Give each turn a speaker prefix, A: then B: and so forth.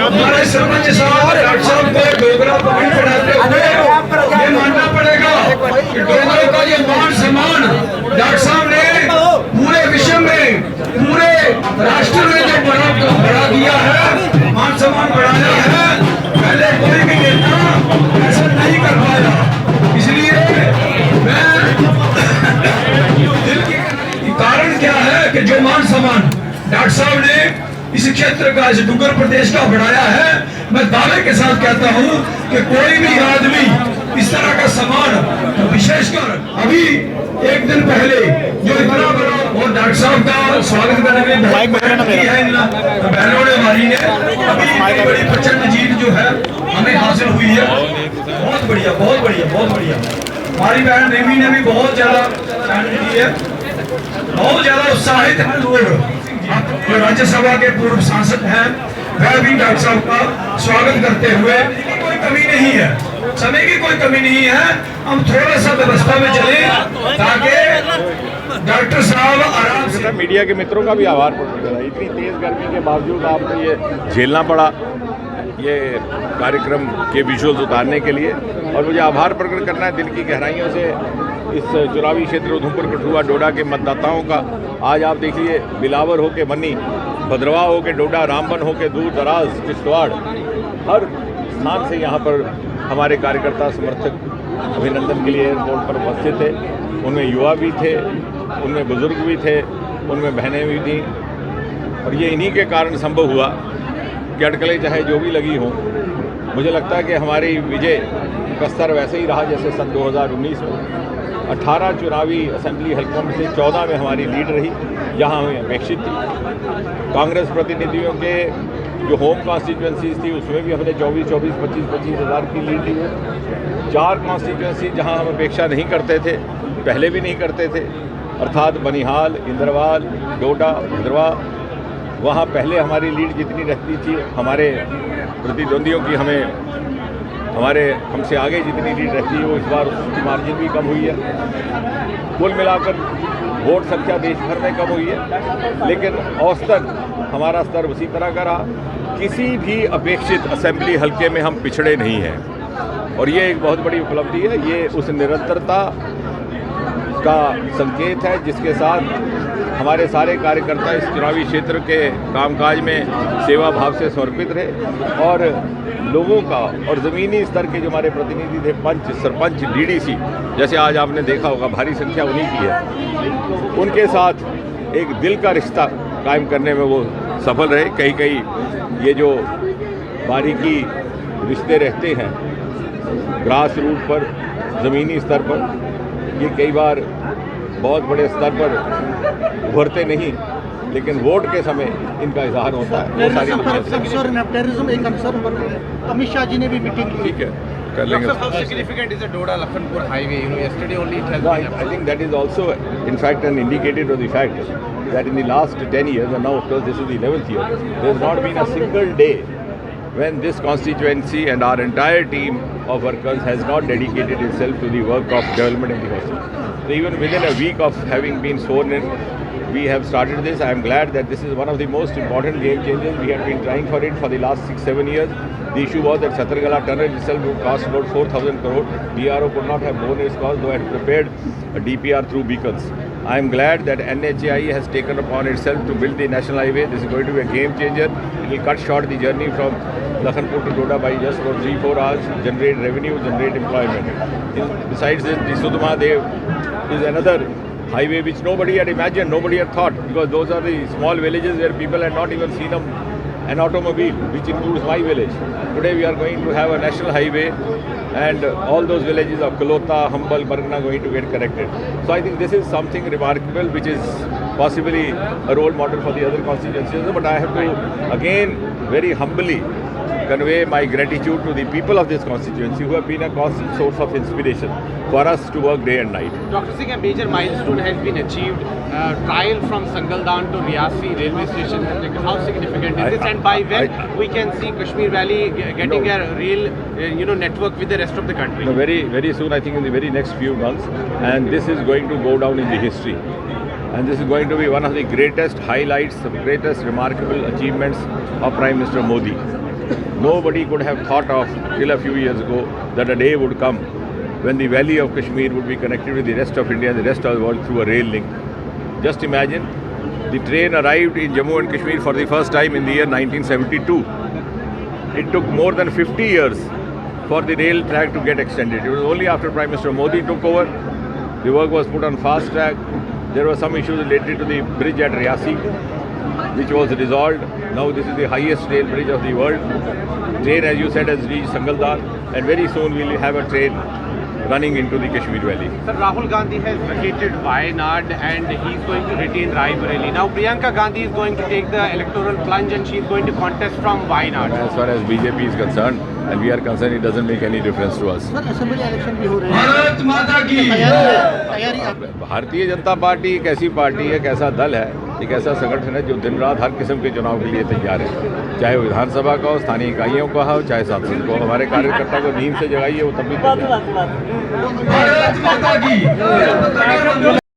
A: हमारे सरपंच साहब डॉक्टर साहब को डोगरा पानी पढ़ाते हुए ये मानना पड़ेगा कि डोगरों का ये मान सम्मान डॉक्टर साहब ने पूरे विश्व में पूरे राष्ट्र में जो बढ़ा दिया है, मान सम्मान बढ़ाया है, पहले कोई भी नेता ऐसा नहीं कर पाया। इसलिए मैं दिल की कारण क्या है कि जो मान सम्मान डॉक्टर साहब ने इस क्षेत्र का, इस डुग्गर प्रदेश का बढ़ाया है, मैं दावे के साथ कहता हूं कि कोई भी आदमी इस तरह का सम्मान, तो विशेषकर अभी एक दिन पहले जो इतना बड़ा और डॉक्टर साहब का स्वागत करने में बहनों ने हमारी ने अभी बड़ी प्रचंड जीत जो है हमें हासिल हुई है। बहुत बढ़िया, बहुत बढ़िया, बहुत बढ़िया। हमारी बहन रेमी ने भी बहुत ज्यादा मेहनत की है, बहुत ज्यादा उत्साहित है लोग। जो राज्यसभा के पूर्व सांसद हैं वह भी डॉक्टर साहब का स्वागत करते हुए, कोई कमी नहीं है, समय की कोई कमी नहीं है। हम थोड़ा सा व्यवस्था में चले ताकि डॉक्टर साहब आराम से।
B: मीडिया के मित्रों का भी आभार प्रकट करा, इतनी तेज गर्मी के बावजूद आपको ये झेलना पड़ा ये कार्यक्रम के विजुअल्स उतारने के लिए, और मुझे आभार प्रकट करना है दिल की गहराइयों से इस चुनावी क्षेत्र उधमपुर कठुआ डोडा के मतदाताओं का। आज आप देखिए, बिलावर हो के मन्नी, भद्रवा हो के डोडा, रामबन हो के दूर दराज किश्तवाड़, हर स्थान से यहाँ पर हमारे कार्यकर्ता समर्थक अभिनंदन के लिए एयरपोर्ट पर उपस्थित थे। उनमें युवा भी थे, उनमें बुजुर्ग भी थे, उनमें बहनें भी थीं, और ये इन्हीं के कारण संभव हुआ कि अटकलें चाहे जो भी लगी हों, मुझे लगता है कि हमारी विजय का स्तर वैसे ही रहा जैसे सन 2019 में 18 चुनावी असेंबली हल्कों में से 14 में हमारी लीड रही, जहां हमें अपेक्षित थी। कांग्रेस प्रतिनिधियों के जो होम कॉन्स्टिट्यूंसीज थी उसमें भी हमने 24-25 हज़ार की लीड ली है। 4 कॉन्स्टिट्यूंसी जहां हम अपेक्षा नहीं करते थे, पहले भी नहीं करते थे, अर्थात बनिहाल, इंद्रवाल, डोडा, भद्रवा, वहाँ पहले हमारी लीड जितनी रहती थी, हमारे प्रतिद्वंदियों की हमसे आगे जितनी लीड रहती है वो इस बार उसकी मार्जिन भी कम हुई है। कुल मिलाकर वोट संख्या देश भर में कम हुई है, लेकिन औसतन हमारा स्तर उसी तरह का रहा। किसी भी अपेक्षित असेंबली हल्के में हम पिछड़े नहीं हैं, और ये एक बहुत बड़ी उपलब्धि है। ये उस निरंतरता का संकेत है जिसके साथ हमारे सारे कार्यकर्ता इस चुनावी क्षेत्र के कामकाज में सेवा भाव से समर्पित रहे, और लोगों का और ज़मीनी स्तर के जो हमारे प्रतिनिधि थे, पंच, सरपंच, डीडीसी, जैसे आज आपने देखा होगा भारी संख्या उन्हीं की है, उनके साथ एक दिल का रिश्ता कायम करने में वो सफल रहे। कहीं कहीं ये जो बारीकी रिश्ते रहते हैं ग्रास रूट पर, ज़मीनी स्तर पर, ये कई बार बहुत बड़े स्तर पर उभरते नहीं, लेकिन वोट के समय इनका इजहार होता है। वो सारी
C: टेररिज्म एक कंसर्न बन रहा है, अमित शाह जी ने भी मीटिंग की।
B: ठीक है, कर लेंगे।
D: How significant is the Doda-Lakhanpur highway? Yesterday only it has
B: No,
D: been
B: I think that is also, in fact, an indicator of the fact that in the last 10 years, and now of course this is the 11th year, there has not been a single day when this constituency and our entire team of workers has not dedicated itself to the work of development in the constituency. So even within a week of having been sworn in, we have started this. I am glad that this is one of the most important game changers. We have been trying for it for the last 6-7 years. The issue was that Chhatarkala tunnel itself would cost about 4,000 crore. BRO could not have borne its cost, though it had prepared a DPR through beacons. I am glad that NHAI has taken upon itself to build the national highway. This is going to be a game changer. It will cut short the journey from Lakhanpur to Doda by just about 3-4 hours, generate revenue, generate employment. Besides this, the Sudhma Dev is another highway which nobody had imagined, nobody had thought, because those are the small villages where people had not even seen an automobile, which includes my village. Today we are going to have a national highway, and all those villages of Kalota, Hambal, Bargana going to get connected. So I think this is something remarkable, which is possibly a role model for the other constituencies. But I have to again very humbly convey my gratitude to the people of this constituency who have been a constant source of inspiration for us to work day and night.
D: Dr. Singh, a major milestone has been achieved. Trial from Sangaldan to Riyasi railway station. How significant is this, and by when we can see Kashmir Valley getting a real network with the rest of the country?
B: No, very, very soon, I think in the very next few months, and this is going to go down in the history. And this is going to be one of the greatest highlights, the greatest remarkable achievements of Prime Minister Modi. Nobody could have thought of till a few years ago that a day would come when the valley of Kashmir would be connected with the rest of India and the rest of the world through a rail link. Just imagine, the train arrived in Jammu and Kashmir for the first time in the year 1972. It took more than 50 years for the rail track to get extended. It was only after Prime Minister Modi took over, the work was put on fast track. There were some issues related to the bridge at Riyasi, which was resolved. Now this is the highest rail bridge of the world. Train, as you said, has reached Sangaldan, and very soon we will have a train running into the Kashmir Valley.
D: Sir, Rahul Gandhi has vacated Wayanad and he is going to retain Raebareli. Now Priyanka Gandhi is going to take the electoral plunge and she is going to contest from Wayanad.
B: As far as BJP is concerned, and we are concerned, it doesn't make any difference to us.
C: Sir assembly election भी हो रहे हैं,
A: भारत माता की
C: तैयारी आप
B: Bharatiya Janata party एक ऐसी पार्टी है, एक ऐसा दल है, एक ऐसा संगठन है जो दिन रात हर किस्म के चुनाव के लिए तैयार है, चाहे वो विधानसभा का हो, स्थानीय इकाइयों का हो, चाहे सांसद को। हमारे कार्यकर्ता को नींद से जगाइए, वो तब भी तैयार है।
A: भारत माता की